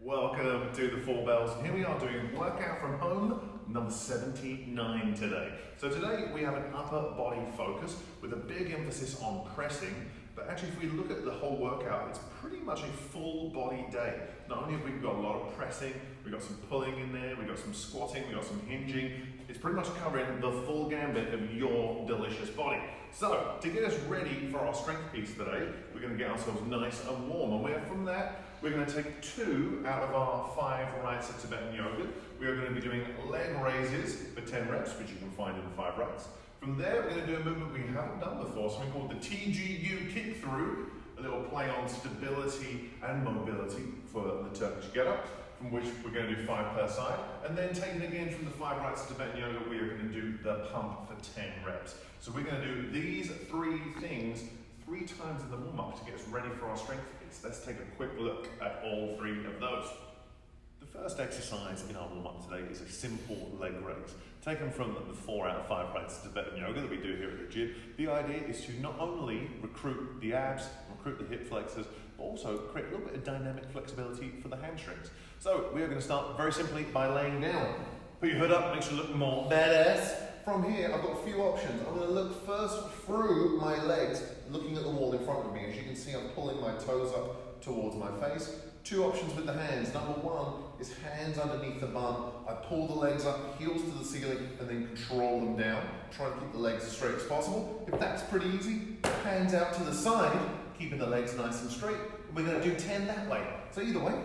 Welcome to the Four Bells. Here we are doing workout from home number 79 today. So today we have an upper body focus with a big emphasis on pressing, but actually if we look at the whole workout, it's pretty much a full body day. Not only have we got a lot of pressing, we've got some pulling in there, we've got some squatting, we've got some hinging. It's pretty much covering the full gambit of your delicious body. So to get us ready for our strength piece today, we're going to get ourselves nice and warm, and from that we're going to take 2 out of our 5 rights of Tibetan yoga. We are going to be doing leg raises for 10 reps, which you can find in the 5 rights. From there, we're going to do a movement we haven't done before, something called the TGU kick through, a little play on stability and mobility for the Turkish get-up, from which we're going to do 5 per side. And then taking again from the 5 rights of Tibetan yoga, we are going to do the pump for 10 reps. So we're going to do these 3 things 3 times in the warm-up to get us ready for our strength piece. Let's take a quick look at all 3 of those. The first exercise in our warm-up today is a simple leg raise, taken from the 4 out of 5 rights of Tibetan yoga that we do here at the gym. The idea is to not only recruit the abs, recruit the hip flexors, but also create a little bit of dynamic flexibility for the hamstrings. So we are going to start very simply by laying down. Put your hood up, makes you look more badass. From here, I've got a few options. I'm going to look first through my legs, looking at the wall in front of me. As you can see, I'm pulling my toes up towards my face. 2 options with the hands. Number 1 is hands underneath the bum. I pull the legs up, heels to the ceiling, and then control them down. Try and keep the legs as straight as possible. If that's pretty easy, hands out to the side, keeping the legs nice and straight. We're going to do 10 that way. So either way,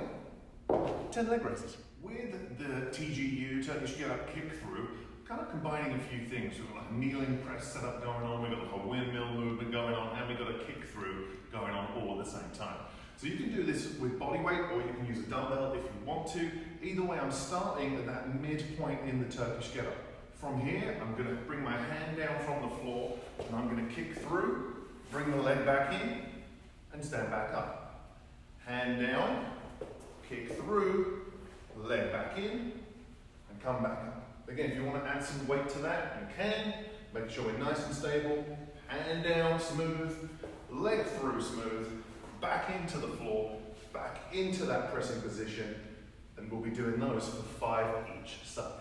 10 leg raises. With the TGU, Turkish get-up kick through, kind of combining a few things. We've got like a kneeling press setup going on, we've got like a windmill movement going on, and we've got a kick through going on all at the same time. So you can do this with body weight, or you can use a dumbbell if you want to. Either way, I'm starting at that midpoint in the Turkish get-up. From here, I'm going to bring my hand down from the floor, and I'm going to kick through, bring the leg back in, and stand back up. Hand down, kick through, leg back in, and come back up. Again, if you want to add some weight to that, you can. Make sure we're nice and stable. Hand down, smooth. Leg through, smooth. Back into the floor. Back into that pressing position. And we'll be doing those for 5 each side.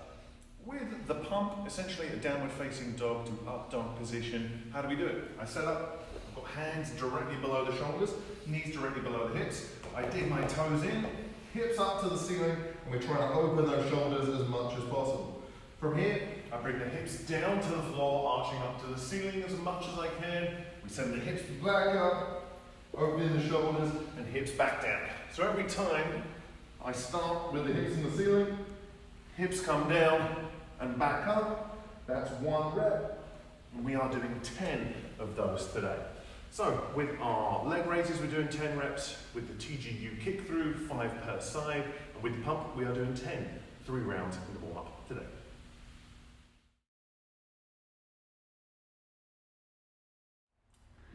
With the pump, essentially a downward facing dog to up dog position. How do we do it? I set up, I've got hands directly below the shoulders, knees directly below the hips. I dig my toes in, hips up to the ceiling, and we're trying to open those shoulders as much as possible. From here, I bring the hips down to the floor, arching up to the ceiling as much as I can. We send the hips back up, opening the shoulders, and hips back down. So every time I start with the hips in the ceiling, hips come down and back up. That's 1 rep. And we are doing 10 of those today. So with our leg raises, we're doing 10 reps. With the TGU kick through, 5 per side. And with the pump, we are doing 10, 3 rounds in the warm-up today.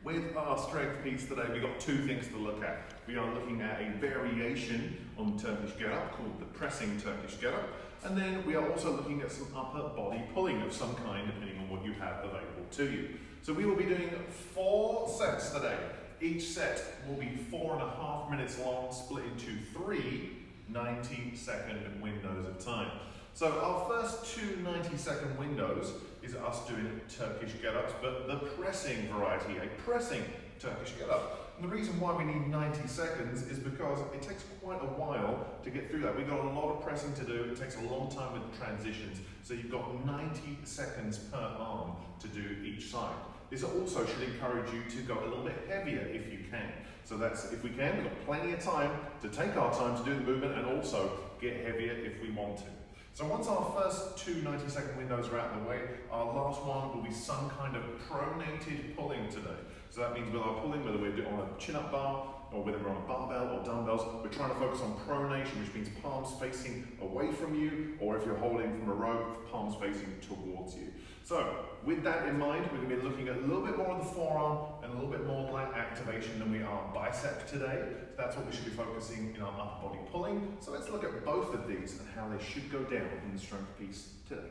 With our strength piece today, we've got 2 things to look at. We are looking at a variation on Turkish get-up called the pressing Turkish get-up, and then we are also looking at some upper body pulling of some kind depending on what you have available to you. So we will be doing 4 sets today. Each set will be 4.5 minutes long, split into 3 90-second windows of time. So our first 2 90-second windows is us doing Turkish get-ups, but the pressing variety, a pressing Turkish get-up. And the reason why we need 90 seconds is because it takes quite a while to get through that. We've got a lot of pressing to do, it takes a long time with the transitions, so you've got 90 seconds per arm to do each side. This also should encourage you to go a little bit heavier if you can. So that's, if we can, we've got plenty of time to take our time to do the movement and also get heavier if we want to. So once our first 2 90-second windows are out of the way, our last one will be some kind of pronated pulling today. So that means with our pulling, whether we're on a chin-up bar, or whether we're on a barbell or dumbbells, we're trying to focus on pronation, which means palms facing away from you, or if you're holding from a row, palms facing towards you. So with that in mind, we're going to be looking at a little bit more of the forearm and a little bit more lat activation than we are bicep today. So that's what we should be focusing in our upper body pulling. So let's look at both of these and how they should go down in the strength piece today.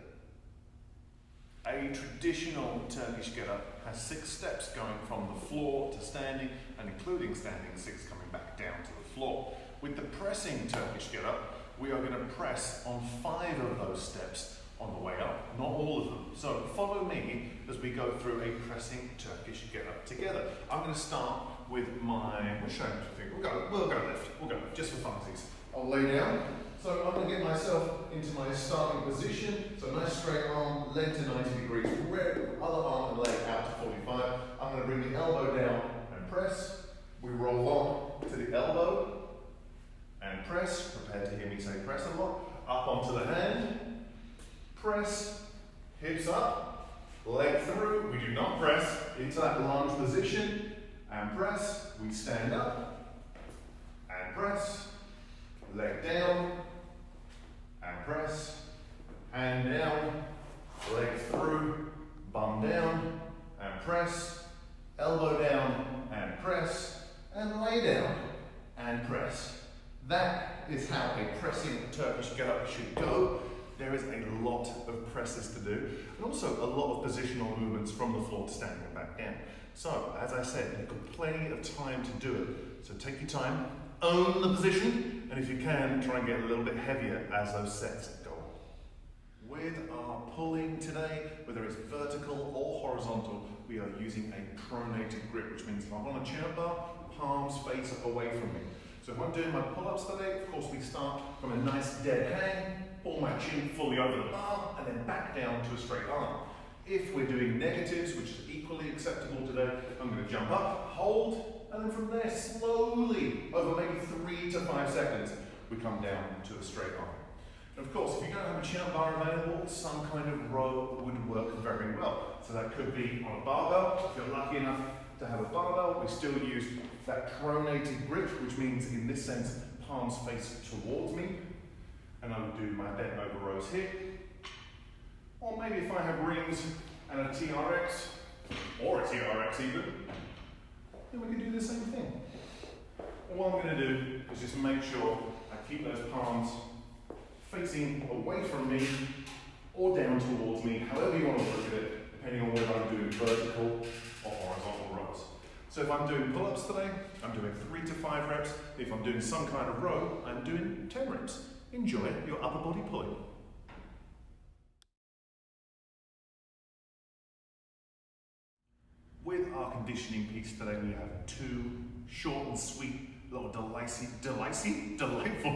A traditional Turkish get-up has 6 steps going from the floor to standing, and including standing, 6 coming back down to the floor. With the pressing Turkish get-up, we are going to press on 5 of those steps on the way up, not all of them. So follow me as we go through a pressing Turkish get-up together. I'm going to start with which shoulder do you think? We'll go left, just for funsies. I'll lay down. So I'm going to get myself into my starting position. So nice straight arm, leg to 90 degrees, other arm and leg out to 45. I'm going to bring the elbow down and press. We roll on to the elbow and press. Prepare to hear me say press a lot. Up onto the hand. Press, hips up, leg through. We do not press into that lunge position. And press. We stand up and press. Leg down and press. Hand down, leg through, bum down and press. Elbow down and press. And lay down and press. That is how a pressing Turkish get-up should go. There is a lot of presses to do, and also a lot of positional movements from the floor to standing and back down. So, as I said, you've got plenty of time to do it. So take your time, own the position, and if you can, try and get a little bit heavier as those sets go on. With our pulling today, whether it's vertical or horizontal, we are using a pronated grip, which means if I'm on a chin-up bar, palms face away from me. So if I'm doing my pull-ups today, of course we start from a nice dead hang, pull my chin fully over the bar, and then back down to a straight arm. If we're doing negatives, which is equally acceptable today, I'm going to jump up, hold, and then from there slowly, over maybe 3 to 5 seconds, we come down to a straight arm. And of course, if you don't have a chin-up bar available, some kind of row would work very well. So that could be on a barbell. If you're lucky enough to have a barbell, we still use that pronated grip, which means in this sense, palms face towards me. And I would do my bent over rows here. Or maybe if I have rings and a TRX, or a TRX even, then we can do the same thing. And what I'm going to do is just make sure I keep those palms facing away from me or down towards me, however you want to look at it, depending on whether I'm doing vertical or horizontal rows. So if I'm doing pull-ups today, I'm doing 3 to 5 reps. If I'm doing some kind of row, I'm doing 10 reps. Enjoy your upper body pulling. With our conditioning piece today, we have 2 short and sweet little delightful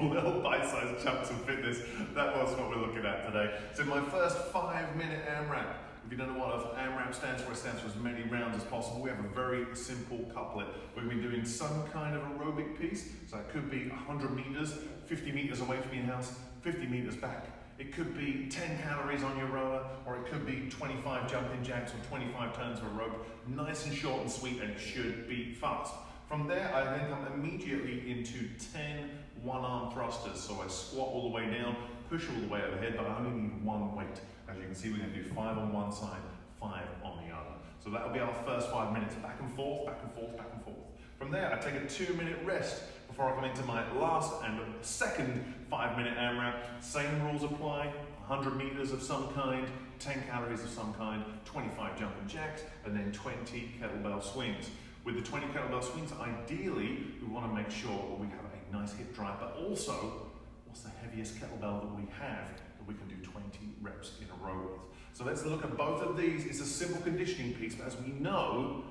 little bite-sized chunks of fitness. That was what we're looking at today. So my first 5-minute AMRAP. If you don't know what AMRAP stands for, it stands for as many rounds as possible. We have a very simple couplet. We're going to be doing some kind of aerobic piece. So it could be 100 meters, 50 meters away from your house, 50 meters back. It could be 10 calories on your rower, or it could be 25 jumping jacks or 25 turns of a rope. Nice and short and sweet, and it should be fast. From there, I then come immediately into 10 one-arm thrusters. So I squat all the way down, push all the way overhead, but I only need 1 weight. As you can see, we're going to do 5 on one side, 5 on the other. So that'll be our first 5 minutes, back and forth, back and forth, back and forth. From there, I take a 2-minute rest before I come into my last and second 5-minute AMRAP. Same rules apply, 100 meters of some kind, 10 calories of some kind, 25 jumping jacks, and then 20 kettlebell swings. With the 20 kettlebell swings, ideally, we want to make sure that we have a nice hip drive, but also, what's the heaviest kettlebell that we have that we can do 20 reps in a row with. So let's look at both of these. It's a simple conditioning piece, but as we know,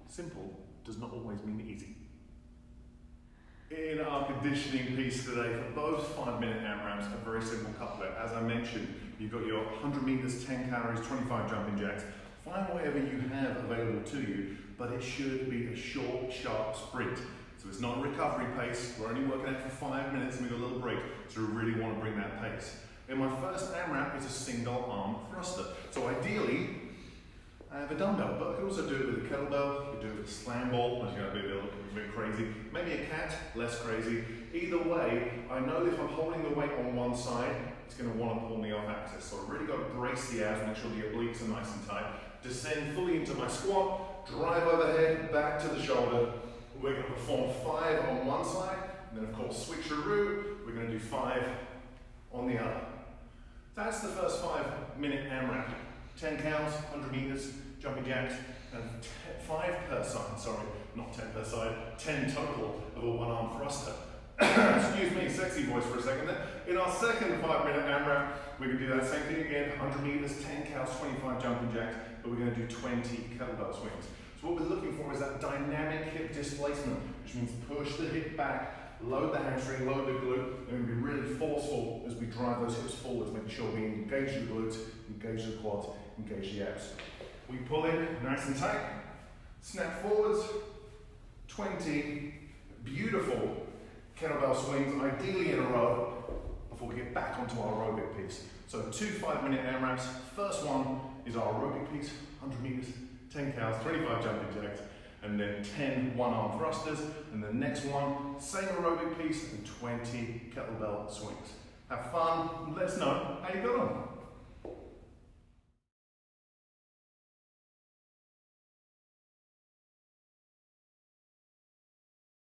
simple does not always mean easy. In our conditioning piece today, for both 5-minute AMRAPs, a very simple couplet. As I mentioned, you've got your 100 meters, 10 calories, 25 jumping jacks. Find whatever you have available to you, but it should be a short, sharp sprint. So it's not a recovery pace. We're only working out for 5 minutes and we've got a little break, so we really want to bring that pace. And my first AMRAP is a single arm thruster. So ideally, I have a dumbbell, but I can also do it with a kettlebell, you can do it with a slam ball, which is going to be a bit crazy. Maybe a cat, less crazy. Either way, I know if I'm holding the weight on one side, it's going to want to pull me off axis. So I've really got to brace the abs, make sure the obliques are nice and tight. Descend fully into my squat, drive overhead, back to the shoulder. We're going to perform 5 on one side, and then of course switcheroo, we're going to do 5 on the other. That's the first 5-minute AMRAP. 10 counts, 100 meters, jumping jacks, and 5 per side, sorry, not 10 per side, 10 total of a one-arm thruster. excuse me, sexy voice for a second there. In our second 5-minute AMRAP, we're going to do that same thing again, 100 meters, 10 cows, 25 jumping jacks, but we're going to do 20 kettlebell swings. So what we're looking for is that dynamic hip displacement, which means push the hip back, load the hamstring, load the glute, and be really forceful as we drive those hips forwards, making sure we engage the glutes, engage the quads, engage the abs. We pull in nice and tight, snap forwards, 20 beautiful kettlebell swings, ideally in a row, before we get back onto our aerobic piece. So 2 5-minute AMRAPs. First one is our aerobic piece, 100 meters, 10 cows, 25 jumping jacks, and then 10 one-arm thrusters. And the next one, same aerobic piece and 20 kettlebell swings. Have fun, let us know how you got on.